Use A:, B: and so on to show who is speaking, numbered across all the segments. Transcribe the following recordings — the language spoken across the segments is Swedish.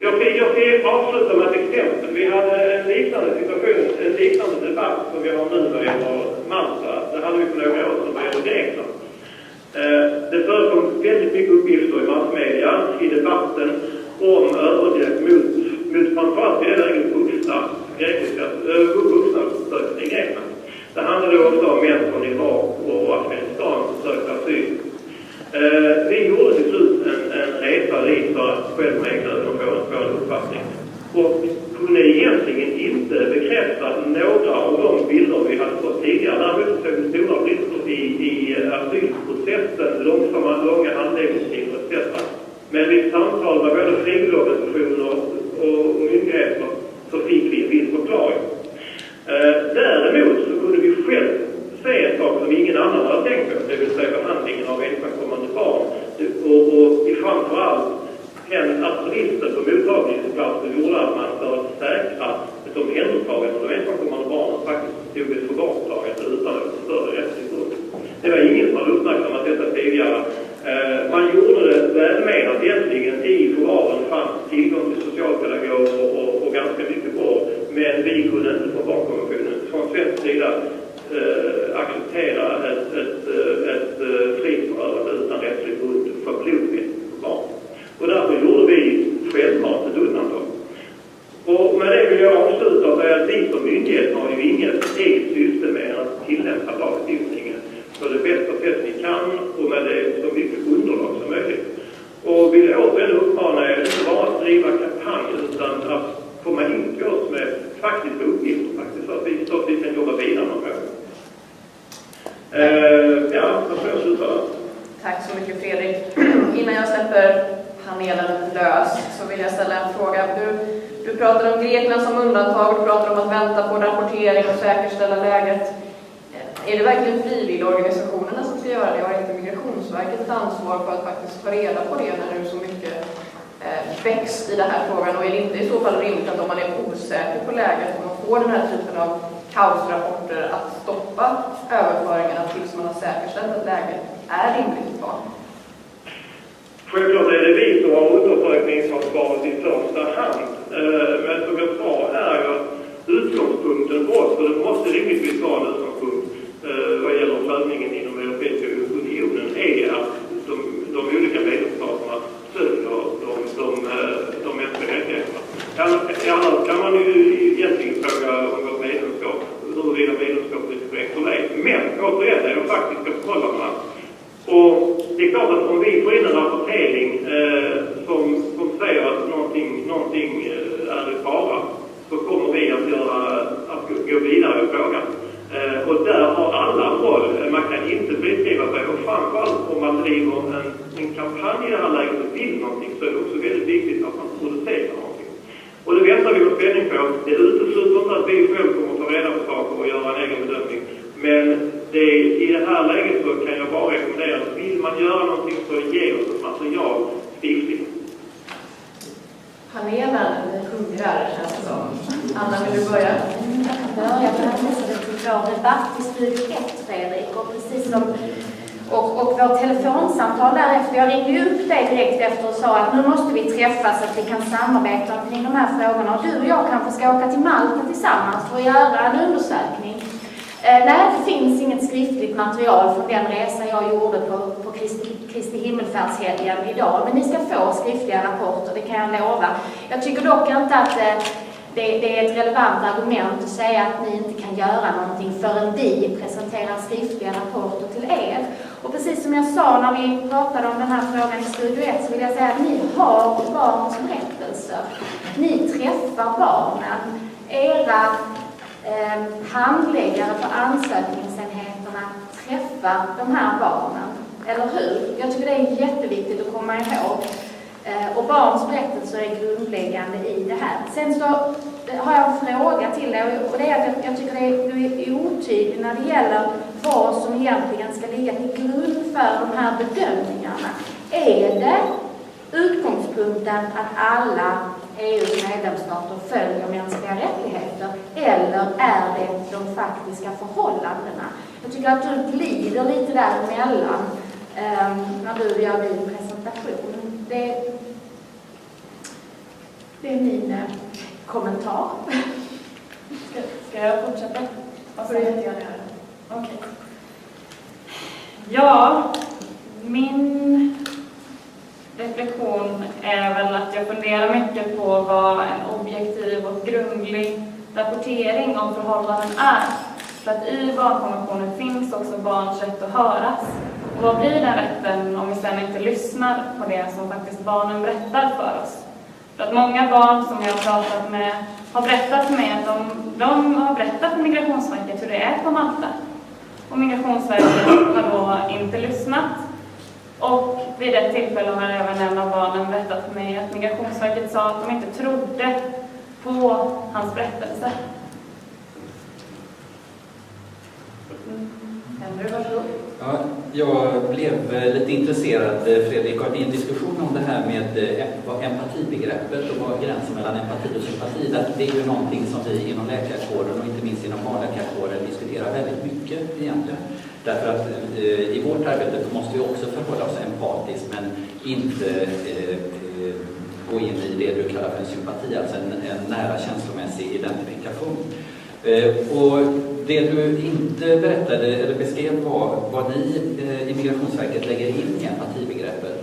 A: Jag ska avsluta med ett exempel. Vi hade en liknande situation, en liknande debatt som vi har nu vad gäller Malta. Det hade vi för några år sedan vad gäller Grekland. Det förekom väldigt mycket uppgifter i massmedia i debatten om övergrepp mot framförallt vuxna grekiska vuxna i Grekland. Det handlade också om män från Irak och Afghanistan som sökte asyl. Vi gjorde till slut en resa dit för att själv med egna ögon få en uppfattning. Och kunde egentligen inte bekräfta några av de bilder vi hade fått tidigare. Däremot såg vi stora brister i asylprocessen, långa handläggningstider etc. Men vid samtal med både frivilligorganisationer och myndigheter så fick vi en viss förklaring. Däremot så kunde vi själv se en sak som ingen annan hade tänkt på, det vill säga behandlingen av ensamkommande barn. Och framförallt att bristen på mottagningsplatser gjorde att man för att säkra ett omhändertagande av ensamkommande barn faktiskt tog ett förvarstagande utan någon större rättslig grund. Det var ingen som hade uppmärksammat detta tidigare. Man gjorde det välmenat egentligen. I förvaren fanns tillgång till socialpedagoger och ganska mycket vård. Men vi kunde inte från barnkonventionen från svensk sida acceptera ett frihetsberövande utan rättslig grund för blodbrist på barn. Och därför gjorde vi självmant ett undantag. Och med det vill jag avsluta och säga att vi som myndighet har ju inget eget syfte med att tillämpa lagstiftningen på det bästa sätt vi kan och med det så mycket underlag som möjligt. Och vill återigen uppmana er inte bara att driva kampanj utan att komma in till oss med faktiska uppgifter faktiskt, så att vi kan jobba vidare med det. Då får jag sluta.
B: Tack så mycket Fredrik. Innan jag släpper panelen lös så vill jag ställa en fråga. Du pratar om Grekland som undantag, du pratar om att vänta på rapportering och säkerställa läget. Är det verkligen frivilligorganisationerna som ska göra det? Har inte Migrationsverket ett ansvar för att faktiskt ta reda på det när det är så mycket växt i den här frågan? Och är det inte i så fall rimligt att om man är osäker på läget och man får den här typen av kaosrapporter att stoppa överföringarna tills man har säkerställt att läget är rimligt kvar?
A: Självklart är det vi som har undersökningsansvaret i första hand. Men som jag sa är ju att utgångspunkten för oss, och det måste rimligtvis vara en utgångspunkt vad gäller prövningen inom Europeiska unionen, är att de olika medlemsstaterna följer de mänskliga rättigheterna. Annars kan man ju egentligen fråga om vårt medlemskap, huruvida medlemskapet är korrekt eller ej. Men återigen är de faktiska förhållandena. Och det är klart att om vi får in en rapportering som säger att någonting är i fara, så kommer vi att gå vidare i frågan. Och där har alla roll. Man kan inte friskriva sig. Och framförallt om man driver en kampanj i det här läget och vill någonting, så är det också väldigt viktigt att man producerar någonting. Och det väntar vi med spänning på. Det utesluter inte att vi själv kommer att ta reda på saker och göra en egen bedömning. Men i det här läget så kan jag bara rekommendera att vill man göra någonting så ge oss ett material skriftligt.
B: Panelen hungrar känns det som. Anna, vill du börja?
C: Jag börjar med att läsa till vår debatt i studio 1, Fredrik. Och precis som och vårt telefonsamtal därefter. Jag ringde upp dig direkt efter och sa att nu måste vi träffas så att vi kan samarbeta kring de här frågorna. Och du och jag kanske ska åka till Malta tillsammans för att göra en undersökning. Nej, det finns inget skriftligt material från den resa jag gjorde på Kristi himmelfärdshelgen idag. Men ni ska få skriftliga rapporter, det kan jag lova. Jag tycker dock inte att det är ett relevant argument att säga att ni inte kan göra någonting förrän vi presenterar skriftliga rapporter till er. Och precis som jag sa när vi pratade om den här frågan i studio 1 så vill jag säga att ni har barns berättelser. Ni träffar barnen. Era handläggare på ansökningsenheterna träffar de här barnen. Eller hur? Jag tycker det är jätteviktigt att komma ihåg. Och barns berättelser är grundläggande i det här. Sen så har jag en fråga till dig, och det är att jag tycker du är otydlig när det gäller vad som egentligen ska ligga till grund för de här bedömningarna. Är det utgångspunkten att alla EUs medlemsstater följer mänskliga rättigheter, eller är det de faktiska förhållandena? Jag tycker att du glider lite däremellan när du gör din presentation. Det är min kommentar.
D: Ska jag fortsätta?
B: Vad får du jättegärna göra?
D: Okej. Ja, min reflektion är väl att jag funderar mycket på vad en objektiv och grundlig rapportering om förhållanden är. För att i barnkonventionen finns också barns rätt att höras. Och vad blir den rätten om vi sedan inte lyssnar på det som faktiskt barnen berättar för oss? För att många barn som jag har pratat med har berättat för mig att de har berättat för Migrationsverket hur det är på Malta. Och Migrationsverket har då inte lyssnat. Och vid ett tillfälle har även en av barnen berättat för mig att Migrationsverket sa att de inte trodde på hans berättelse.
B: Henry, varsågod.
E: Ja, jag blev lite intresserad, Fredrik, av din diskussion om det här med empatibegreppet och vad gränsen mellan empati och sympati. Det är ju någonting som vi inom läkarkåren och inte minst inom barnläkarkåren diskuterar väldigt mycket egentligen. Därför att i vårt arbete måste vi också förhålla oss empatiskt men inte gå in i det du kallar för en sympati, alltså en nära känslomässig identifikation. Och det du inte berättade eller beskrev var vad ni i Migrationsverket lägger in i empatibegreppet.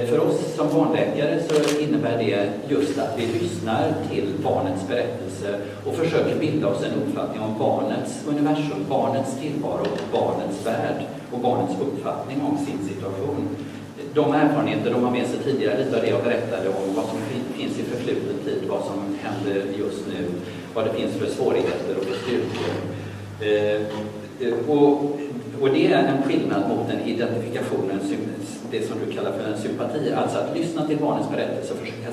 E: För oss som barnläkare så innebär det just att vi lyssnar till barnets berättelse och försöker bilda oss en uppfattning om barnets universum, barnets tillvaro, barnets värld och barnets uppfattning om sin situation. De erfarenheter de har med sig tidigare, lite av det jag berättade om vad som finns i förfluten tid, vad som händer just nu, vad det finns för svårigheter och för styrkor. Och det är en skillnad mot den identifikationen, det som du kallar för en sympati. Alltså att lyssna till barnets berättelse och försöka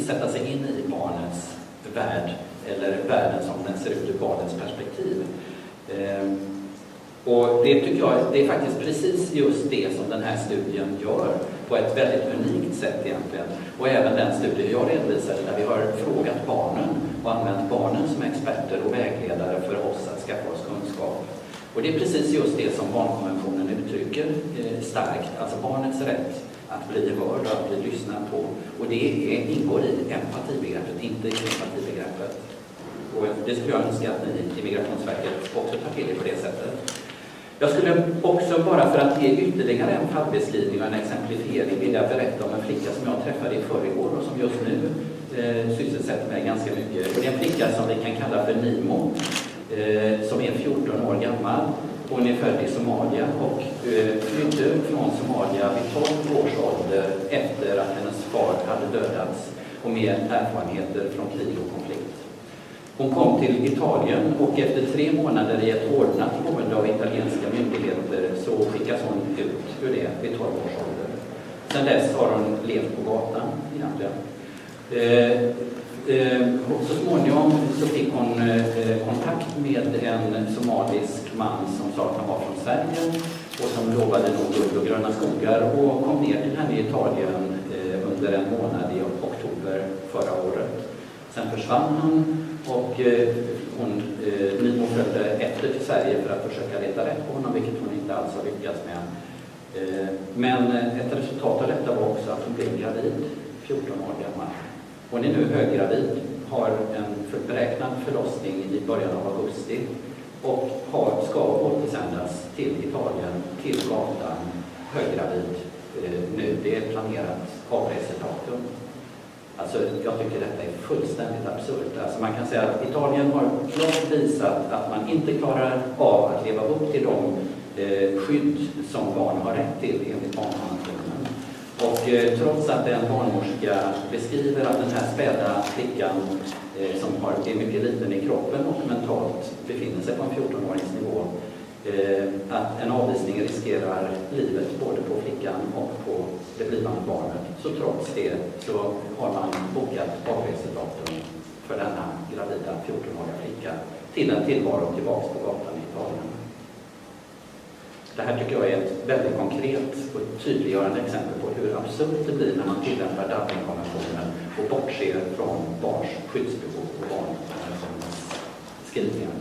E: sätta sig in i barnets värld, eller världen som den ser ut ur barnets perspektiv. Och det tycker jag, det är faktiskt precis just det som den här studien gör på ett väldigt unikt sätt egentligen. Och även den studie jag redovisade där vi har frågat barnen och använt barnen som experter och vägledare för oss att skaffa oss kunskap. Och det är precis just det som barnkonventionen uttrycker starkt, alltså barnets rätt att bli hörd och att bli lyssnad på. Och det ingår i empatibegreppet, inte i sympatibegreppet. Och det skulle jag önska att ni i Migrationsverket också tar till er på det sättet. Jag skulle också, bara för att ge ytterligare en fallbeskrivning och en exemplifiering, vilja berätta om en flicka som jag träffade i förrgår och som just nu sysselsätter mig ganska mycket. Och det är en flicka som vi kan kalla för Nimo, som är 14 år gammal. Hon är född i Somalia och flydde från Somalia vid 12 års ålder efter att hennes far hade dödats och med erfarenheter från krig och konflikt. Hon kom till Italien och efter 3 månader i ett ordnat boende av italienska myndigheter så skickas hon ut ur det vid 12 års ålder. Sedan dess har hon levt på gatan egentligen. Och så småningom så fick hon kontakt med en somalisk man som sa att han var från Sverige och som lovade nog guld och gröna skogar och kom ner till henne i Italien under en månad i oktober förra året. Sen försvann han och Nimo följde efter till Sverige för att försöka leta rätt på honom, vilket hon inte alls har lyckats med. Men ett resultat av detta var också att hon blev gravid, 14 år gammal. Hon är nu höggravid, har en beräknad förlossning i början av augusti och ska återsändas till Italien, till gatan, höggravid nu. Det är planerat avresedatum. Alltså, jag tycker detta är fullständigt absurt. Alltså, man kan säga att Italien har klart visat att man inte klarar av att leva upp till de skydd som barn har rätt till enligt barnkonventionen. Och trots att en barnmorska beskriver att den här späda flickan som är mycket liten i kroppen och mentalt befinner sig på en 14-årings nivå, att en avvisning riskerar livet både på flickan och på det blivande barnet. Så trots det så har man bokat avresedatum för denna gravida 14-åriga flicka till en tillvaro tillbaka på gatan i Italien. Det här tycker jag är ett väldigt konkret och tydliggörande exempel på hur absurt det blir när man tillämpar Dublinkonventionen och bortser från barns skyddsbehov och barnkonventionens skrivningar.